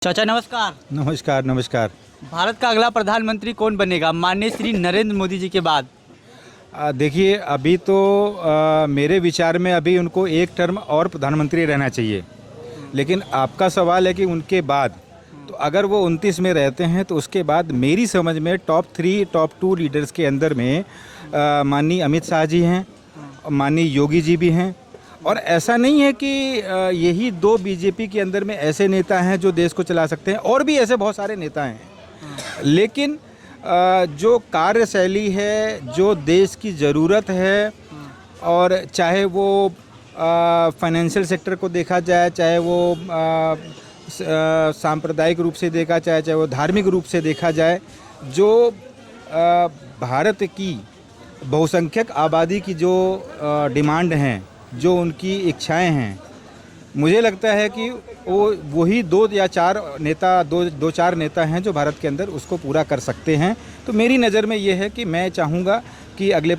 चाचा नमस्कार। नमस्कार नमस्कार। भारत का अगला प्रधानमंत्री कौन बनेगा माननीय श्री नरेंद्र मोदी जी के बाद? देखिए अभी तो मेरे विचार में अभी उनको एक टर्म और प्रधानमंत्री रहना चाहिए, लेकिन आपका सवाल है कि उनके बाद, तो अगर वो 29 में रहते हैं तो उसके बाद मेरी समझ में टॉप 3 टॉप 2 लीडर्स के अंदर में माननीय अमित शाह जी हैं, माननीय योगी जी भी हैं। और ऐसा नहीं है कि यही 2 बीजेपी के अंदर में ऐसे नेता हैं जो देश को चला सकते हैं, और भी ऐसे बहुत सारे नेता हैं। लेकिन जो कार्यशैली है, जो देश की ज़रूरत है, और चाहे वो फाइनेंशियल सेक्टर को देखा जाए, चाहे वो सांप्रदायिक रूप से देखा जाए, चाहे वो धार्मिक रूप से देखा जाए, जो भारत की बहुसंख्यक आबादी की जो डिमांड हैं, जो उनकी इच्छाएं हैं, मुझे लगता है कि वही 2 या 4 नेता, 2-4 नेता हैं जो भारत के अंदर उसको पूरा कर सकते हैं। तो मेरी नज़र में ये है कि मैं चाहूँगा कि अगला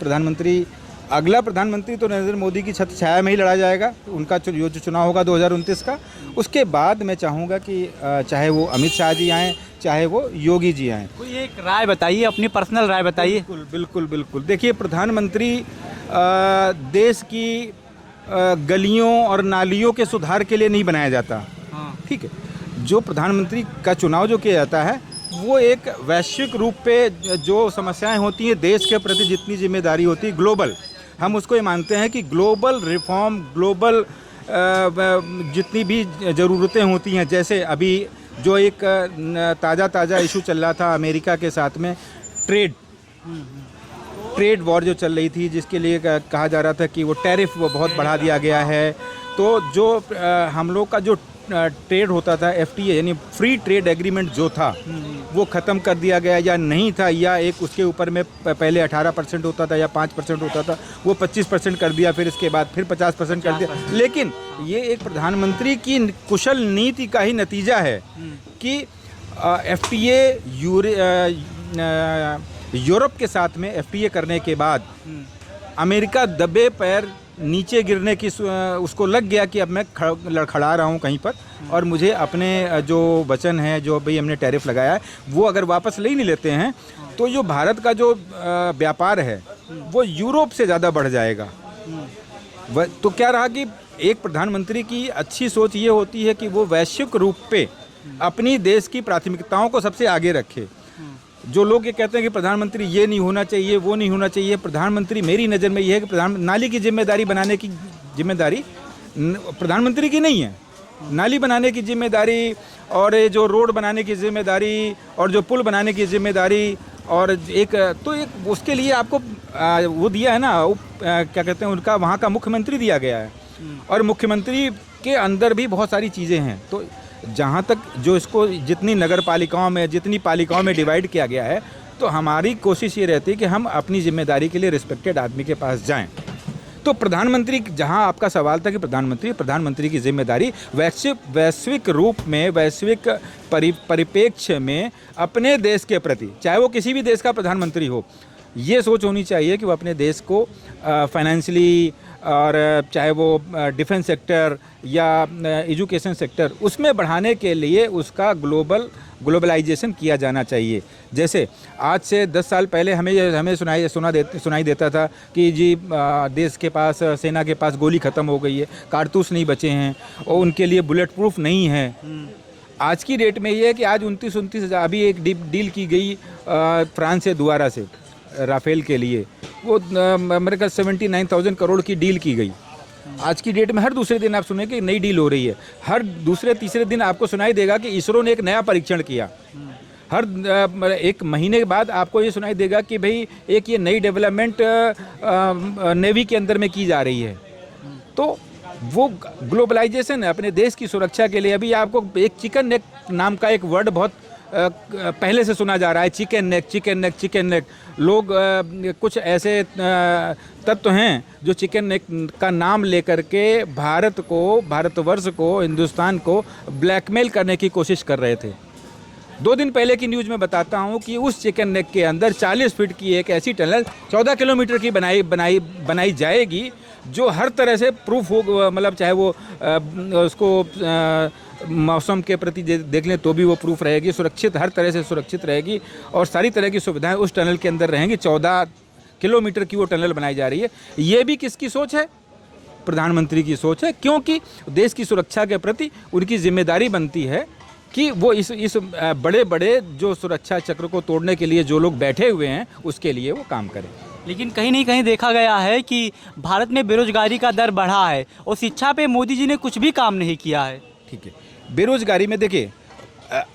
प्रधानमंत्री तो नरेंद्र मोदी की छत्र छाया में ही लड़ा जाएगा। उनका जो चुनाव होगा 2029 का, उसके बाद मैं चाहूँगा कि चाहे वो अमित शाह जी आएँ, चाहे वो योगी जी आएँ। कोई एक राय बताइए, अपनी पर्सनल राय बताइए। बिल्कुल बिल्कुल बिल्कुल। देखिए, प्रधानमंत्री देश की गलियों और नालियों के सुधार के लिए नहीं बनाया जाता। ठीक है, जो प्रधानमंत्री का चुनाव जो किया जाता है, वो एक वैश्विक रूप पे जो समस्याएं होती हैं, देश के प्रति जितनी जिम्मेदारी होती है, ग्लोबल, हम उसको ये मानते हैं कि ग्लोबल रिफॉर्म, ग्लोबल जितनी भी ज़रूरतें होती हैं, जैसे अभी जो एक ताज़ा इशू चल रहा था अमेरिका के साथ में, ट्रेड वॉर जो चल रही थी, जिसके लिए कहा जा रहा था कि वो टैरिफ वो बहुत बढ़ा दिया गया है। तो जो हम लोग का जो ट्रेड होता था, FTA यानी फ्री ट्रेड एग्रीमेंट जो था, वो ख़त्म कर दिया गया या नहीं था, या एक उसके ऊपर में पहले 18% होता था या 5% होता था, वो 25% कर दिया, फिर इसके बाद फिर 50% कर दिया। लेकिन ये एक प्रधानमंत्री की कुशल नीति का ही नतीजा है कि FTA यूरोप के साथ में FTA करने के बाद अमेरिका दबे पैर नीचे गिरने की उसको लग गया कि अब मैं लड़खड़ा रहा हूँ कहीं पर, और मुझे अपने जो वचन है, जो भाई हमने टैरिफ लगाया है, वो अगर वापस ले नहीं लेते हैं तो जो भारत का जो व्यापार है वो यूरोप से ज़्यादा बढ़ जाएगा। तो क्या रहा कि एक प्रधानमंत्री की अच्छी सोच ये होती है कि वो वैश्विक रूप पे अपनी देश की प्राथमिकताओं को सबसे आगे रखे। जो लोग ये कहते हैं कि प्रधानमंत्री ये नहीं होना चाहिए, वो नहीं होना चाहिए, प्रधानमंत्री, मेरी नज़र में ये है कि नाली की जिम्मेदारी बनाने की जिम्मेदारी प्रधानमंत्री की नहीं है। नाली बनाने की जिम्मेदारी, और ये जो रोड बनाने की जिम्मेदारी, और जो पुल बनाने की जिम्मेदारी, और एक उसके लिए आपको वो दिया है ना, क्या कहते हैं, उनका वहाँ का मुख्यमंत्री दिया गया है, और मुख्यमंत्री के अंदर भी बहुत सारी चीज़ें हैं। तो जहाँ तक जो इसको जितनी नगर पालिकाओं में, जितनी पालिकाओं में डिवाइड किया गया है, तो हमारी कोशिश ये रहती है कि हम अपनी जिम्मेदारी के लिए रिस्पेक्टेड आदमी के पास जाएं। तो प्रधानमंत्री, जहां आपका सवाल था कि प्रधानमंत्री की जिम्मेदारी वैश्विक रूप में, वैश्विक परिप्रेक्ष्य में अपने देश के प्रति, चाहे वो किसी भी देश का प्रधानमंत्री हो, ये सोच होनी चाहिए कि वो अपने देश को फाइनेंशियली, और चाहे वो डिफेंस सेक्टर या एजुकेशन सेक्टर, उसमें बढ़ाने के लिए उसका ग्लोबलाइजेशन किया जाना चाहिए। जैसे आज से 10 साल पहले हमें सुनाई देता था कि जी देश के पास, सेना के पास गोली ख़त्म हो गई है, कारतूस नहीं बचे हैं, और उनके लिए बुलेट प्रूफ नहीं है। आज की डेट में ये है कि आज 29 हज़ार, अभी एक डील की गई फ्रांस से दोबारा से राफेल के लिए, वो मेरे ख्याल 79,000 करोड़ की डील की गई। आज की डेट में हर दूसरे दिन आप सुने कि नई डील हो रही है, हर दूसरे तीसरे दिन आपको सुनाई देगा कि इसरो ने एक नया परीक्षण किया, हर 1 महीने बाद आपको ये सुनाई देगा कि भाई एक ये नई डेवलपमेंट नेवी के अंदर में की जा रही है। तो वो ग्लोबलाइजेशन है अपने देश की सुरक्षा के लिए। अभी आपको एक चिकन नेक नाम का एक वर्ड बहुत पहले से सुना जा रहा है, चिकन नेक। लोग कुछ ऐसे तत्व हैं जो चिकन नेक का नाम लेकर के भारतवर्ष को, हिंदुस्तान को ब्लैकमेल करने की कोशिश कर रहे थे। 2 दिन पहले की न्यूज़ में बताता हूँ कि उस चिकन नेक के अंदर 40 फीट की एक ऐसी टनल 14 किलोमीटर की बनाई जाएगी, जो हर तरह से प्रूफ हो, मतलब चाहे वो उसको मौसम के प्रति देख लें तो भी वो प्रूफ रहेगी, सुरक्षित, हर तरह से सुरक्षित रहेगी और सारी तरह की सुविधाएं उस टनल के अंदर रहेंगी। 14 किलोमीटर की वो टनल बनाई जा रही है। ये भी किसकी सोच है? प्रधानमंत्री की सोच है, क्योंकि देश की सुरक्षा के प्रति उनकी जिम्मेदारी बनती है कि वो इस बड़े बड़े जो सुरक्षा चक्र को तोड़ने के लिए जो लोग बैठे हुए हैं उसके लिए वो काम करें। लेकिन कहीं नहीं कहीं देखा गया है कि भारत में बेरोजगारी का दर बढ़ा है और शिक्षा पे मोदी जी ने कुछ भी काम नहीं किया है। ठीक है, बेरोजगारी में देखिए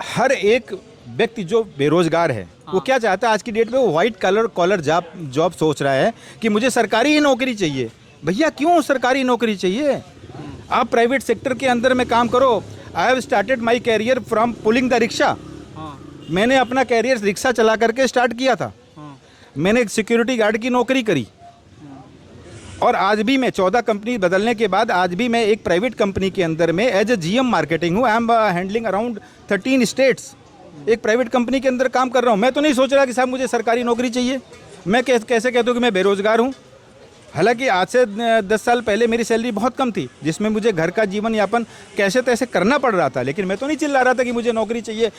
हर एक व्यक्ति जो बेरोजगार है वो क्या चाहता है आज की डेट में? वो वाइट कॉलर जॉब सोच रहा है कि मुझे सरकारी ही नौकरी चाहिए। भैया क्यों सरकारी नौकरी चाहिए? आप प्राइवेट सेक्टर के अंदर में काम करो। I have started my career from pulling the rickshaw. मैंने अपना कैरियर रिक्शा चला करके स्टार्ट किया था। मैंने एक सिक्योरिटी गार्ड की नौकरी करी और आज भी मैं 14 कंपनी बदलने के बाद आज भी मैं एक प्राइवेट कंपनी के अंदर में एज ए जीएम मार्केटिंग हूँ। I am handling around 13 states. एक प्राइवेट कंपनी के अंदर काम कर रहा हूँ। मैं तो नहीं सोच रहा कि साहब मुझे सरकारी नौकरी चाहिए। मैं कैसे कहता हूँ कि मैं बेरोजगार हूँ? हालांकि आज से 10 साल पहले मेरी सैलरी बहुत कम थी, जिसमें मुझे घर का जीवन यापन कैसे तैसे करना पड़ रहा था, लेकिन मैं तो नहीं चिल्ला रहा था कि मुझे नौकरी चाहिए,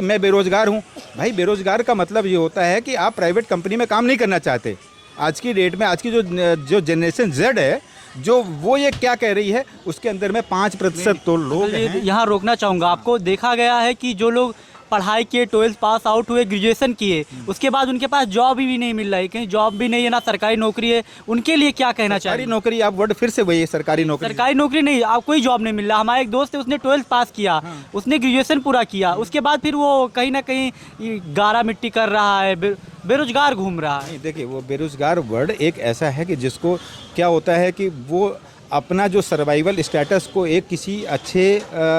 मैं बेरोजगार हूँ। भाई बेरोजगार का मतलब ये होता है कि आप प्राइवेट कंपनी में काम नहीं करना चाहते। आज की डेट में आज की जो जनरेशन Z है, जो वो ये क्या कह रही है, उसके अंदर में 5% तो लोग हैं। यहाँ रोकना चाहूँगा आपको। देखा गया है कि जो लोग पढ़ाई किए, 12th पास आउट हुए, ग्रेजुएशन किए, उसके बाद उनके पास जॉब भी नहीं मिल रहा है, कहीं जॉब भी नहीं है, ना सरकारी नौकरी है। उनके लिए क्या कहना चाहिए? सरकारी नौकरी, आप वर्ड फिर से वही है, सरकारी नौकरी नहीं, आप कोई जॉब नहीं मिल रहा। हमारा एक दोस्त है, उसने 12th पास किया, उसने ग्रेजुएशन पूरा किया, उसके बाद फिर वो कहीं ना कहीं गारा मिट्टी कर रहा है, बेरोजगार घूम रहा है। नहीं, देखिए वो बेरोजगार वर्ड एक ऐसा है कि जिसको क्या होता है कि वो अपना जो सर्वाइवल स्टेटस को एक किसी अच्छे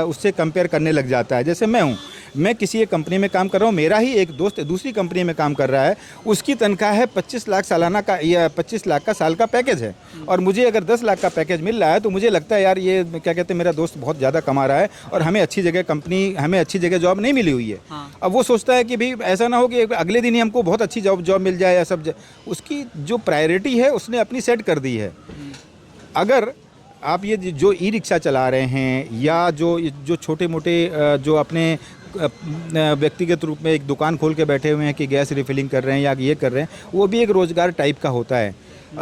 उससे कंपेयर करने लग जाता है। जैसे मैं किसी एक कंपनी में काम कर रहा हूँ, मेरा ही एक दोस्त दूसरी कंपनी में काम कर रहा है, उसकी तनख्वाह है 25 लाख सालाना का या 25 लाख का साल का पैकेज है, और मुझे अगर 10 लाख का पैकेज मिल रहा है तो मुझे लगता है यार ये क्या कहते हैं, मेरा दोस्त बहुत ज़्यादा कमा रहा है और हमें अच्छी जगह जॉब नहीं मिली हुई है। अब वो सोचता है कि भाई ऐसा ना हो कि अगले दिन ही हमको बहुत अच्छी जॉब मिल जाए या सब। उसकी जो प्रायोरिटी है उसने अपनी सेट कर दी है। अगर आप ये जो ई रिक्शा चला रहे हैं या जो छोटे मोटे जो अपने व्यक्तिगत रूप में एक दुकान खोल के बैठे हुए हैं कि गैस रिफिलिंग कर रहे हैं या ये कर रहे हैं, वो भी एक रोज़गार टाइप का होता है।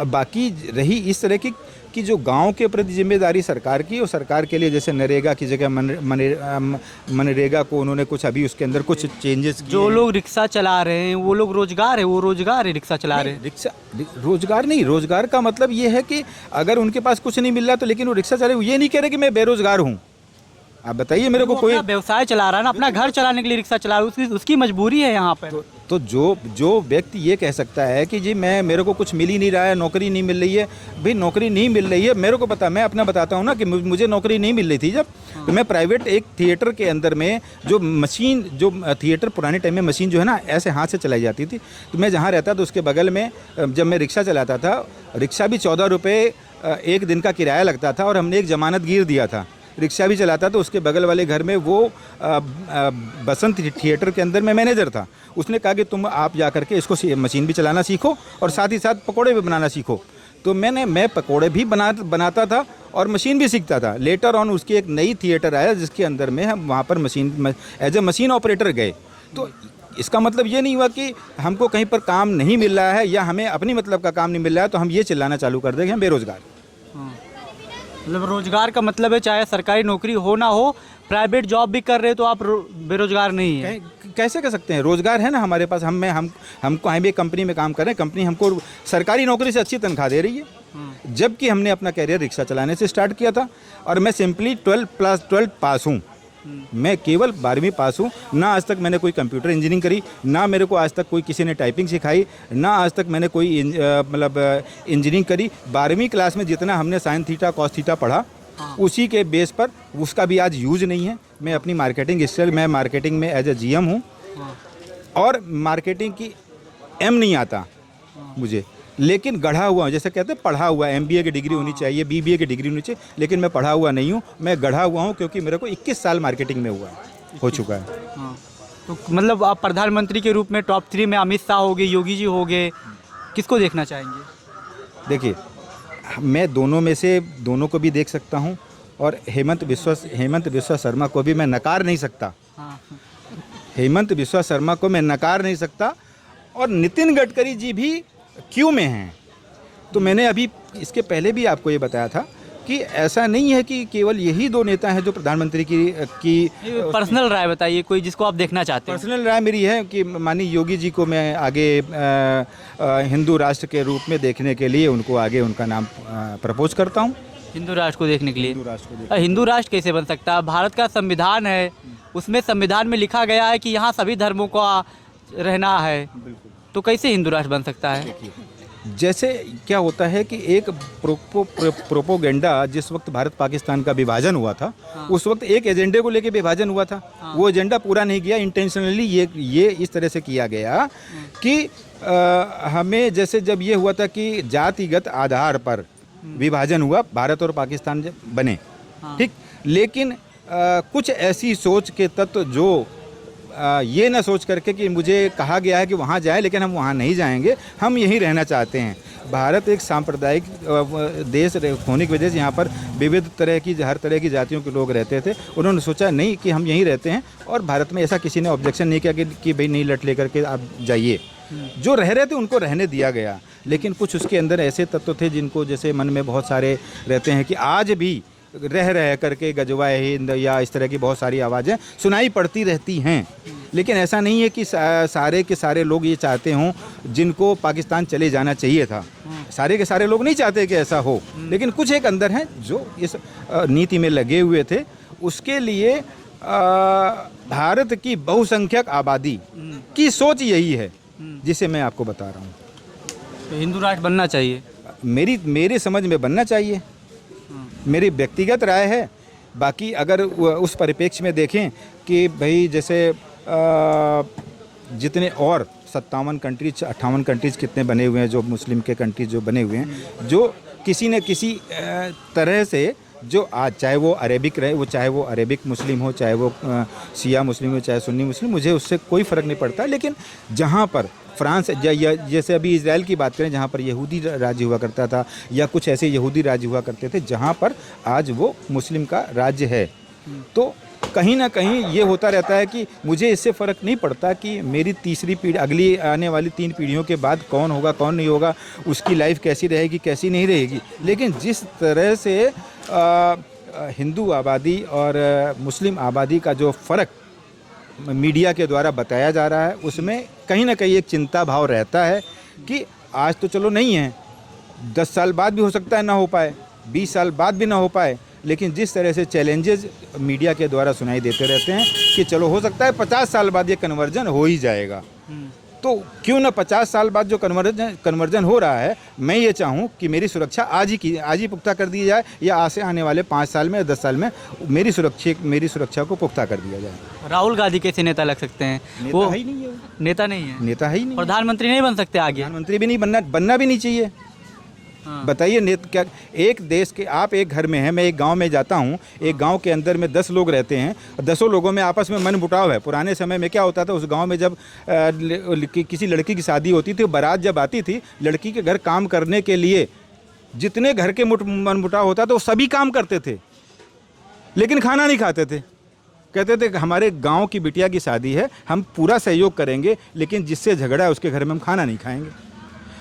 बाकी रही इस तरह की जो गांव के प्रति जिम्मेदारी सरकार की, और सरकार के लिए जैसे नरेगा की जगह मनरेगा को उन्होंने कुछ अभी उसके अंदर कुछ चेंजेस किए। जो लोग रिक्शा चला रहे हैं वो लोग रोजगार है, वो रोजगार है, रिक्शा चला रहे हैं। रिक्शा रोजगार नहीं, रोजगार का मतलब ये है कि अगर उनके पास कुछ नहीं मिल रहा तो लेकिन वो रिक्शा चला रहे, ये नहीं कह रहे कि मैं बेरोजगार हूँ। आप बताइए मेरे को, कोई व्यवसाय चला रहा है ना, अपना घर चलाने के लिए रिक्शा चला रहा है, उसकी मजबूरी है यहाँ पर। तो जो व्यक्ति ये कह सकता है कि जी मेरे को कुछ मिल ही नहीं रहा है, नौकरी नहीं मिल रही है, भाई नौकरी नहीं मिल रही है, मेरे को पता, मैं अपना बताता हूँ ना कि मुझे नौकरी नहीं मिल रही थी जब तो मैं प्राइवेट एक थिएटर के अंदर में जो थिएटर पुराने टाइम में मशीन जो है ना ऐसे हाथ से चलाई जाती थी, तो मैं जहाँ रहता तो उसके बगल में जब मैं रिक्शा चलाता था, रिक्शा भी 14 रुपये एक दिन का किराया लगता था और हमने एक जमानत गिर दिया था। रिक्शा भी चलाता तो उसके बगल वाले घर में वो बसंत थिएटर के अंदर में मैनेजर था। उसने कहा कि तुम आप जा करके इसको मशीन भी चलाना सीखो और साथ ही साथ पकोड़े भी बनाना सीखो। तो मैं पकोड़े भी बनाता था और मशीन भी सीखता था। लेटर ऑन उसकी एक नई थिएटर आया जिसके अंदर में हम वहाँ पर एज ए मशीन ऑपरेटर गए। तो इसका मतलब ये नहीं हुआ कि हमको कहीं पर काम नहीं मिल रहा है या हमें अपनी मतलब का काम नहीं मिल रहा है तो हम ये चिल्लाना चालू कर दें कि हम बेरोजगार। मतलब रोजगार का मतलब है चाहे सरकारी नौकरी हो ना हो, प्राइवेट जॉब भी कर रहे तो आप बेरोजगार नहीं है। कैसे कह सकते हैं? रोजगार है ना हमारे पास। हमको भी कंपनी में काम कर रहे हैं, कंपनी हमको सरकारी नौकरी से अच्छी तनख्वाह दे रही है, जबकि हमने अपना कैरियर रिक्शा चलाने से स्टार्ट किया था। और मैं सिंपली 12 पास हूँ, मैं केवल 12वीं पास हूँ। ना आज तक मैंने कोई कंप्यूटर इंजीनियरिंग करी, ना मेरे को आज तक कोई किसी ने टाइपिंग सिखाई, ना आज तक मैंने कोई इंजीनियरिंग करी। 12वीं क्लास में जितना हमने साइन थीटा कॉस थीटा पढ़ा उसी के बेस पर उसका भी आज यूज नहीं है। मैं अपनी मैं मार्केटिंग में एज ए GM हूँ और मार्केटिंग की M नहीं आता मुझे, लेकिन गढ़ा हुआ, जैसे कहते हैं पढ़ा हुआ, MBA की डिग्री होनी चाहिए, BBA की डिग्री होनी चाहिए, लेकिन मैं पढ़ा हुआ नहीं हूँ, मैं गढ़ा हुआ हूँ क्योंकि मेरे को 21 साल मार्केटिंग में हो चुका है। तो मतलब आप प्रधानमंत्री के रूप में टॉप 3 में अमित शाह हो गए, योगी जी हो गए, किसको देखना चाहेंगे? देखिए मैं दोनों में से दोनों को भी देख सकता हूँ और हेमंत बिस्वा शर्मा को भी मैं नकार नहीं सकता। हाँ। हेमंत बिस्वा शर्मा को मैं नकार नहीं सकता, और नितिन गडकरी जी भी क्यू में हैं। तो मैंने अभी इसके पहले भी आपको ये बताया था कि ऐसा नहीं है कि केवल यही दो नेता हैं जो प्रधानमंत्री की पर्सनल राय बताइए, कोई जिसको आप देखना चाहते हैं। पर्सनल राय मेरी है कि माननीय योगी जी को मैं आगे हिंदू राष्ट्र के रूप में देखने के लिए उनको आगे उनका नाम प्रपोज करता हूँ। हिंदू राष्ट्र को देखने के लिए। हिंदू राष्ट्र को हिंदू राष्ट्र कैसे बन सकता है? भारत का संविधान है, उसमें संविधान में लिखा गया है कि यहाँ सभी धर्मों का रहना है, तो कैसे हिंदू राष्ट्र बन सकता है? जैसे क्या होता है कि एक प्रोपोगेंडा, जिस वक्त भारत पाकिस्तान का विभाजन हुआ था, उस वक्त एक एजेंडे को लेके विभाजन हुआ था। वो एजेंडा पूरा नहीं किया, इंटेंशनली ये इस तरह से किया गया कि हमें, जैसे जब ये हुआ था कि जातिगत आधार पर विभाजन हुआ, भारत और पाकिस्तान जब बने, ठीक, लेकिन कुछ ऐसी सोच के तत्व जो ये ना सोच करके कि मुझे कहा गया है कि वहाँ जाएं, लेकिन हम वहाँ नहीं जाएंगे, हम यहीं रहना चाहते हैं। भारत एक सांप्रदायिक देश होने की वजह से यहाँ पर विविध तरह की, हर तरह की जातियों के लोग रहते थे। उन्होंने सोचा नहीं कि हम यहीं रहते हैं, और भारत में ऐसा किसी ने ऑब्जेक्शन नहीं किया कि भाई नहीं, लट लेकर के आप जाइए। जो रह रहे थे उनको रहने दिया गया, लेकिन कुछ उसके अंदर ऐसे तत्व थे जिनको जैसे मन में बहुत सारे रहते हैं कि आज भी रह करके गजवाए हिंद या इस तरह की बहुत सारी आवाज़ें सुनाई पड़ती रहती हैं। लेकिन ऐसा नहीं है कि सारे के सारे लोग ये चाहते हों जिनको पाकिस्तान चले जाना चाहिए था। सारे के सारे लोग नहीं चाहते कि ऐसा हो, लेकिन कुछ एक अंदर हैं जो इस नीति में लगे हुए थे। उसके लिए भारत की बहुसंख्यक आबादी की सोच यही है जिसे मैं आपको बता रहा हूँ। तो हिंदू राष्ट्र बनना चाहिए, मेरे समझ में बनना चाहिए, मेरी व्यक्तिगत राय है। बाकी अगर उस परिप्रेक्ष्य में देखें कि भाई जैसे जितने और 57 कंट्रीज 58 कंट्रीज कितने बने हुए हैं, जो मुस्लिम के कंट्रीज जो बने हुए हैं, जो किसी न किसी तरह से, जो आज चाहे वो अरेबिक रहे, वो चाहे वो अरेबिक मुस्लिम हो, चाहे वो शिया मुस्लिम हो, चाहे सुन्नी मुस्लिम, मुझे उससे कोई फ़र्क नहीं पड़ता। लेकिन जहाँ पर फ्रांस जैसे अभी इजराइल की बात करें, जहाँ पर यहूदी राज्य हुआ करता था, या कुछ ऐसे यहूदी राज्य हुआ करते थे जहाँ पर आज वो मुस्लिम का राज्य है, तो कहीं ना कहीं ये होता रहता है कि मुझे इससे फ़र्क नहीं पड़ता कि मेरी तीसरी पीढ़ी, अगली आने वाली 3 पीढ़ियों के बाद कौन होगा कौन नहीं होगा, उसकी लाइफ कैसी रहेगी कैसी नहीं रहेगी। लेकिन जिस तरह से हिंदू आबादी और मुस्लिम आबादी का जो फ़र्क मीडिया के द्वारा बताया जा रहा है, उसमें कहीं ना कहीं एक चिंता भाव रहता है कि आज तो चलो नहीं है, 10 साल बाद भी हो सकता है ना हो पाए, 20 साल बाद भी ना हो पाए, लेकिन जिस तरह से चैलेंजेस मीडिया के द्वारा सुनाई देते रहते हैं कि चलो हो सकता है 50 साल बाद ये कन्वर्जन हो ही जाएगा, तो क्यों ना 50 साल बाद जो कन्वर्जन हो रहा है, मैं ये चाहूँ कि मेरी सुरक्षा आज ही पुख्ता कर दी जाए, या आने वाले 5 साल में या 10 साल में मेरी सुरक्षा को पुख्ता कर दिया जाए। राहुल गांधी कैसे नेता लग सकते हैं? वो ही नहीं है, नेता नहीं है, नेता ही नहीं, प्रधानमंत्री नहीं बन सकते आगे, प्रधानमंत्री भी नहीं बनना भी नहीं चाहिए। बताइए क्या, एक देश के, आप एक घर में हैं, मैं एक गांव में जाता हूं, एक गांव के अंदर में 10 लोग रहते हैं, 10 लोगों में आपस में मनमुटाव है। पुराने समय में क्या होता था, उस गांव में जब किसी लड़की की शादी होती थी, बारात जब आती थी, लड़की के घर काम करने के लिए जितने घर के मनमुटाव होता था वो सभी काम करते थे, लेकिन खाना नहीं खाते थे। कहते थे हमारे गाँव की बिटिया की शादी है, हम पूरा सहयोग करेंगे, लेकिन जिससे झगड़ा है उसके घर में हम खाना नहीं खाएंगे।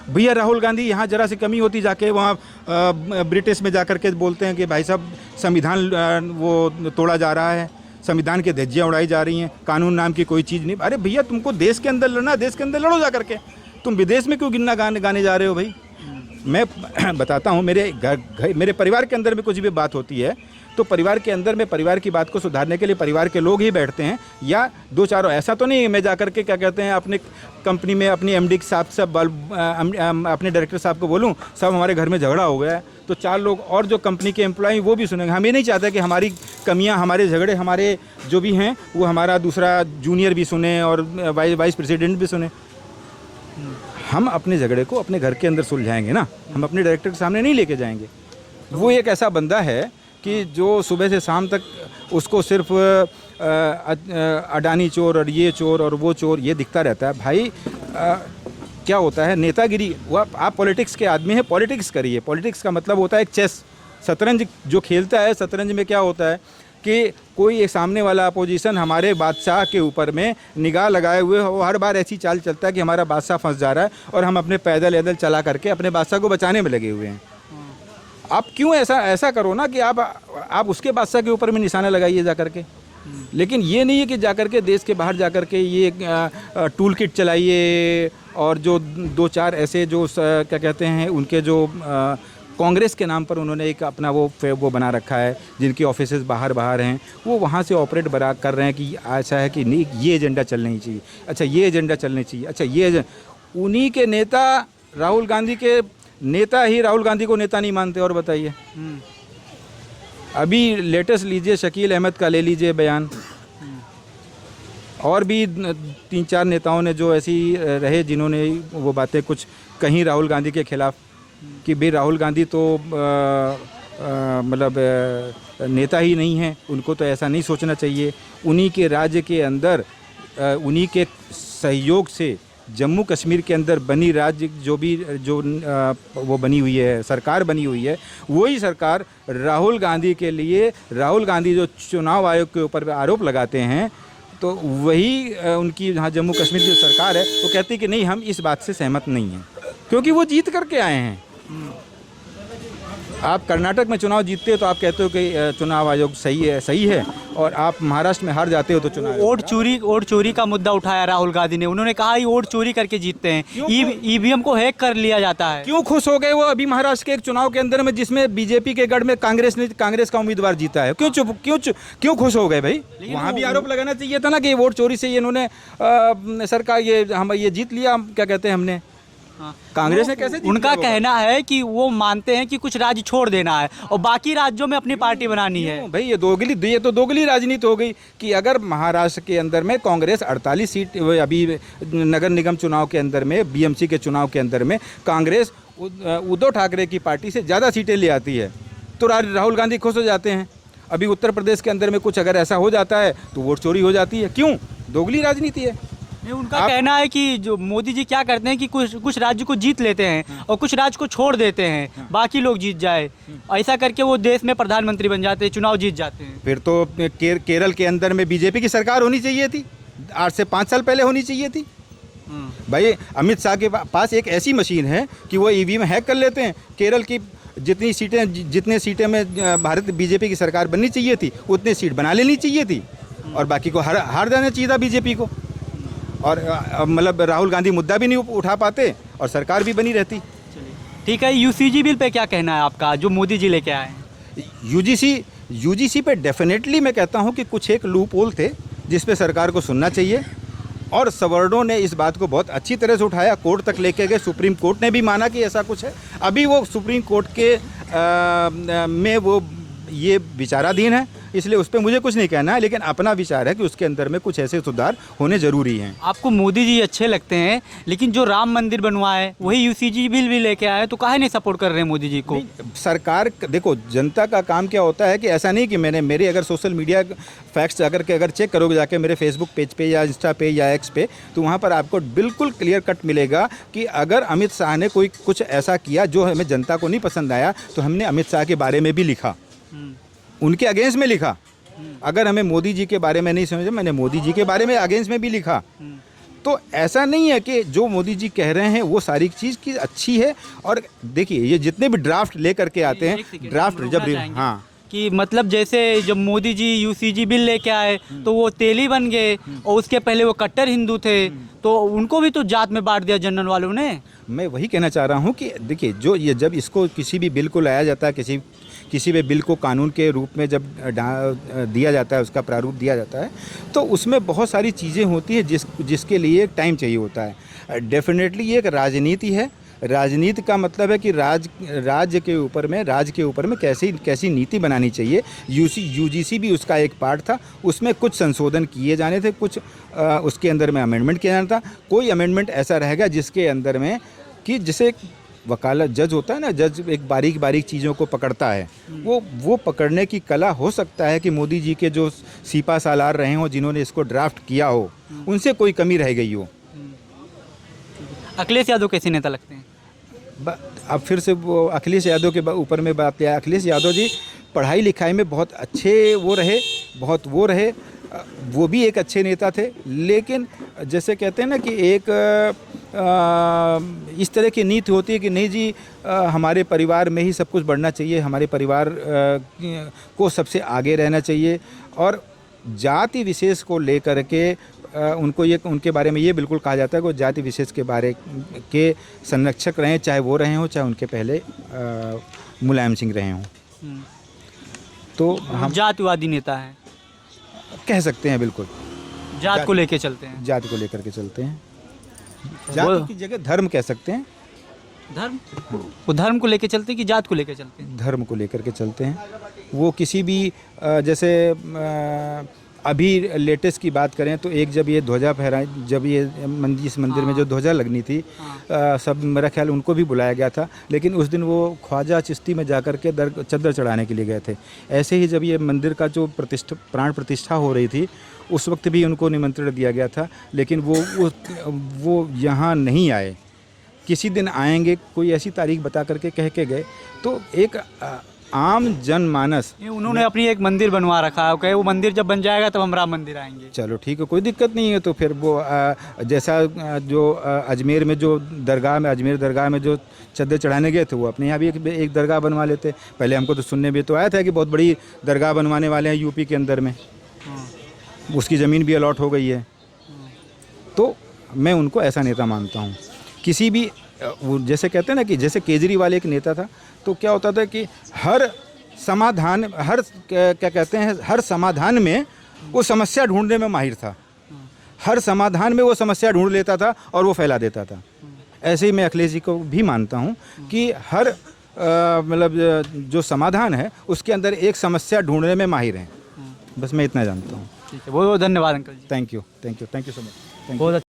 भैया राहुल गांधी यहाँ जरा सी कमी होती जाके वहाँ ब्रिटिश में जाकर के बोलते हैं कि भाई साहब संविधान वो तोड़ा जा रहा है, संविधान की धज्जियाँ उड़ाई जा रही हैं, कानून नाम की कोई चीज़ नहीं। अरे भैया तुमको देश के अंदर लड़ना, देश के अंदर लड़ो जा करके, तुम विदेश में क्यों गिनना गाने जा रहे हो भाई? मैं बताता हूँ, मेरे परिवार के अंदर भी कुछ भी बात होती है तो परिवार के अंदर में परिवार की बात को सुधारने के लिए परिवार के लोग ही बैठते हैं, या 2-4, ऐसा तो नहीं मैं जा कर के क्या कहते हैं अपने कंपनी में अपनी एमडी साहब से अपने डायरेक्टर साहब को बोलूं साहब हमारे घर में झगड़ा हो गया है, तो 4 लोग और जो कंपनी के एम्प्लॉय वो भी सुनेंगे। हम ये नहीं चाहते कि हमारी कमियां, हमारे झगड़े, हमारे जो भी हैं वो हमारा दूसरा जूनियर भी सुने और वाइस प्रेसिडेंट भी सुने। हम अपने झगड़े को अपने घर के अंदर सुलझाएंगे ना, हम अपने डायरेक्टर के सामने नहीं लेके जाएंगे। वो एक ऐसा बंदा है कि जो सुबह से शाम तक उसको सिर्फ अडानी चोर और ये चोर और वो चोर ये दिखता रहता है। भाई क्या होता है नेतागिरी, वो आप पॉलिटिक्स के आदमी हैं, पॉलिटिक्स करिए। पॉलिटिक्स का मतलब होता है एक चेस, शतरंज जो खेलता है, शतरंज में क्या होता है कि कोई एक सामने वाला अपोजिशन हमारे बादशाह के ऊपर में निगाह लगाए हुए वो हर बार ऐसी चाल चलता है कि हमारा बादशाह फंस जा रहा है और हम अपने पैदल चला करके अपने बादशाह को बचाने में लगे हुए हैं। आप क्यों ऐसा करो ना कि आप उसके बादशाह के ऊपर में निशाना लगाइए जा करके, लेकिन ये नहीं है कि जा करके देश के बाहर जा करके ये टूल किट चलाइए और जो 2-4 ऐसे जो क्या कहते हैं उनके जो कांग्रेस के नाम पर उन्होंने एक अपना वो बना रखा है, जिनकी ऑफिसेज बाहर हैं, वो वहाँ से ऑपरेट बरा कर रहे हैं कि ऐसा है कि नहीं ये एजेंडा चलना ही चाहिए, अच्छा ये एजेंडा चलनी चाहिए, अच्छा ये उन्हीं के नेता राहुल गांधी के नेता ही राहुल गांधी को नेता नहीं मानते। और बताइए, अभी लेटेस्ट लीजिए शकील अहमद का ले लीजिए बयान, और भी 3-4 नेताओं ने जो ऐसी रहे जिन्होंने वो बातें कुछ कहीं राहुल गांधी के खिलाफ कि भाई राहुल गांधी तो मतलब नेता ही नहीं है, उनको तो ऐसा नहीं सोचना चाहिए। उन्हीं के राज्य के अंदर उन्हीं के सहयोग से जम्मू कश्मीर के अंदर बनी राज्य जो वो बनी हुई है, सरकार बनी हुई है, वही सरकार राहुल गांधी के लिए, राहुल गांधी जो चुनाव आयोग के ऊपर आरोप लगाते हैं, तो वही उनकी जहाँ जम्मू कश्मीर की सरकार है वो कहती है कि नहीं हम इस बात से सहमत नहीं हैं, क्योंकि वो जीत करके आए हैं। आप कर्नाटक में चुनाव जीतते हो तो आप कहते हो कि चुनाव आयोग सही है और आप महाराष्ट्र में हार जाते हो तो चुनाव वोट चोरी का मुद्दा उठाया राहुल गांधी ने। उन्होंने कहा ये वोट चोरी करके जीतते हैं, ईवीएम को हैक कर लिया जाता है। क्यों खुश हो गए वो अभी महाराष्ट्र के एक चुनाव के अंदर में जिसमें बीजेपी के गढ़ में कांग्रेस का उम्मीदवार जीता है? क्यों खुश हो गए भाई? वहाँ भी आरोप लगाना चाहिए था ना कि वोट चोरी से इन्होंने सरकार ये जीत लिया, क्या कहते हैं हमने, कांग्रेस ने कैसे? उनका कहना है कि वो मानते हैं कि कुछ राज्य छोड़ देना है और बाकी राज्यों में अपनी पार्टी बनानी है। भाई ये तो दोगली राजनीति हो गई कि अगर महाराष्ट्र के अंदर में कांग्रेस 48 सीट, अभी नगर निगम चुनाव के अंदर में, बीएमसी के चुनाव के अंदर में कांग्रेस उद्धव ठाकरे की पार्टी से ज़्यादा सीटें ले आती है तो राहुल गांधी खुश हो जाते हैं। अभी उत्तर प्रदेश के अंदर में कुछ अगर ऐसा हो जाता है तो वोट चोरी हो जाती है। क्यों? दोगली राजनीति है। उनका कहना है कि जो मोदी जी क्या करते हैं कि कुछ राज्य को जीत लेते हैं और कुछ राज्य को छोड़ देते हैं, बाकी लोग जीत जाए, ऐसा करके वो देश में प्रधानमंत्री बन जाते हैं, चुनाव जीत जाते हैं। फिर तो केरल के अंदर में बीजेपी की सरकार होनी चाहिए थी, 8 से 5 साल पहले होनी चाहिए थी। भाई अमित शाह के पास एक ऐसी मशीन है कि वो ईवीएम हैक कर लेते हैं। केरल की जितने सीटें में भारत बीजेपी की सरकार बननी चाहिए थी उतनी सीट बना लेनी चाहिए थी और बाकी को हार जाना चाहिए था बीजेपी को, और मतलब राहुल गांधी मुद्दा भी नहीं उठा पाते और सरकार भी बनी रहती। ठीक है, यूसीजी बिल पे क्या कहना है आपका जो मोदी जी लेके आए हैं? यूजीसी पे डेफिनेटली मैं कहता हूँ कि कुछ एक लूप होल थे जिस पे सरकार को सुनना चाहिए और सवर्णों ने इस बात को बहुत अच्छी तरह से उठाया, कोर्ट तक लेके गए, सुप्रीम कोर्ट ने भी माना कि ऐसा कुछ है। अभी वो सुप्रीम कोर्ट के में वो ये विचाराधीन है, इसलिए उस पर मुझे कुछ नहीं कहना है, लेकिन अपना विचार है कि उसके अंदर में कुछ ऐसे सुधार होने ज़रूरी हैं। आपको मोदी जी अच्छे लगते हैं, लेकिन जो राम मंदिर बनवाए वही यूसीजी बिल भी लेके आए, तो काहे नहीं सपोर्ट कर रहे हैं मोदी जी को? सरकार देखो, जनता का काम क्या होता है कि ऐसा नहीं कि मेरे अगर सोशल मीडिया फैक्ट्स अगर चेक करोगे जाके मेरे फेसबुक पेज पे या इंस्टा पे या एक्स पे, तो वहाँ पर आपको बिल्कुल क्लियर कट मिलेगा कि अगर अमित शाह ने कोई कुछ ऐसा किया जो हमें जनता को नहीं पसंद आया तो हमने अमित शाह के बारे में भी लिखा, उनके अगेंस्ट में लिखा। अगर हमें मोदी जी के बारे में नहीं समझा, मैंने मोदी जी के बारे में अगेंस्ट में भी लिखा। तो ऐसा नहीं है कि जो मोदी जी कह रहे हैं वो सारी चीज़ की अच्छी है। और देखिए ये जितने भी ड्राफ्ट ले करके आते हैं, ड्राफ्ट जब हाँ कि मतलब जैसे जब मोदी जी यूसीजी बिल लेके आए तो वो तेली बन गए और उसके पहले वो कट्टर हिंदू थे, तो उनको भी तो जात में बांट दिया जनरल वालों ने। मैं वही कहना चाह रहा हूँ कि देखिए जो ये जब इसको किसी भी बिल को लाया जाता है, किसी भी बिल को कानून के रूप में जब दिया जाता है, उसका प्रारूप दिया जाता है, तो उसमें बहुत सारी चीज़ें होती है जिसके लिए टाइम चाहिए होता है। डेफिनेटली ये एक राजनीति है। राजनीति का मतलब है कि राज के ऊपर में कैसी नीति बनानी चाहिए। यूजीसी भी उसका एक पार्ट था, उसमें कुछ संशोधन किए जाने थे, कुछ उसके अंदर में अमेंडमेंट किया जाना था। कोई अमेंडमेंट ऐसा रहेगा जिसके अंदर में कि जिसे वकालत जज होता है ना, जज एक बारीक चीज़ों को पकड़ता है, वो पकड़ने की कला हो सकता है कि मोदी जी के जो सीपा सालार रहे हों, जिन्होंने इसको ड्राफ्ट किया हो, उनसे कोई कमी रह गई हो। अखिलेश यादव कैसे नेता लगते हैं? अब फिर से वो अखिलेश यादव के ऊपर में बात किया। अखिलेश यादव जी पढ़ाई लिखाई में बहुत अच्छे वो रहे, वो भी एक अच्छे नेता थे, लेकिन जैसे कहते हैं ना कि एक इस तरह की नीति होती है कि नहीं जी हमारे परिवार में ही सब कुछ बढ़ना चाहिए, हमारे परिवार को सबसे आगे रहना चाहिए, और जाति विशेष को लेकर के उनको ये उनके बारे में ये बिल्कुल कहा जाता है कि वो जाति विशेष के बारे के संरक्षक रहें, चाहे वो रहे हों चाहे उनके पहले मुलायम सिंह रहे हों। तो हम जातिवादी नेता हैं, कह सकते हैं, बिल्कुल जात को लेके चलते हैं। जाति को लेकर के चलते हैं, जाति की जगह धर्म कह सकते हैं। धर्म, वो धर्म को लेके चलते हैं कि जात को लेके चलते हैं? धर्म को लेकर के चलते हैं। वो किसी भी जैसे अभी लेटेस्ट की बात करें तो एक जब ये ध्वजा फहराई, जब ये इस मंदिर में जो ध्वजा लगनी थी, सब मेरा ख्याल उनको भी बुलाया गया था, लेकिन उस दिन वो ख्वाजा चिश्ती में जाकर के चद्दर चढ़ाने के लिए गए थे। ऐसे ही जब ये मंदिर का जो प्राण प्रतिष्ठा हो रही थी उस वक्त भी उनको निमंत्रण दिया गया था, लेकिन वो यहाँ नहीं आए। किसी दिन आएंगे, कोई ऐसी तारीख बता करके कह के गए। तो एक आम जनमानस, उन्होंने अपनी एक मंदिर बनवा रखा है, कहे वो मंदिर जब बन जाएगा तब हम राम मंदिर आएंगे। चलो ठीक है, कोई दिक्कत नहीं है। तो फिर वो जैसा जो अजमेर में जो अजमेर दरगाह में जो चद्दर चढ़ाने गए थे, वो अपने यहाँ भी एक दरगाह बनवा लेते। पहले हमको तो सुनने में तो आया था कि बहुत बड़ी दरगाह बनवाने वाले हैं यूपी के अंदर में, उसकी ज़मीन भी अलॉट हो गई है। तो मैं उनको ऐसा नेता मानता हूँ। किसी भी वो जैसे कहते हैं ना कि जैसे केजरीवाल एक नेता था, तो क्या होता था कि हर समाधान में वो समस्या ढूंढने में माहिर था। हर समाधान में वो समस्या ढूंढ लेता था और वो फैला देता था। ऐसे ही मैं अखिलेश जी को भी मानता हूँ कि हर मतलब जो समाधान है उसके अंदर एक समस्या ढूंढने में माहिर हैं। बस मैं इतना जानता हूँ। ठीक है, बहुत बहुत धन्यवाद uncle ji. Thank you so much. बहुत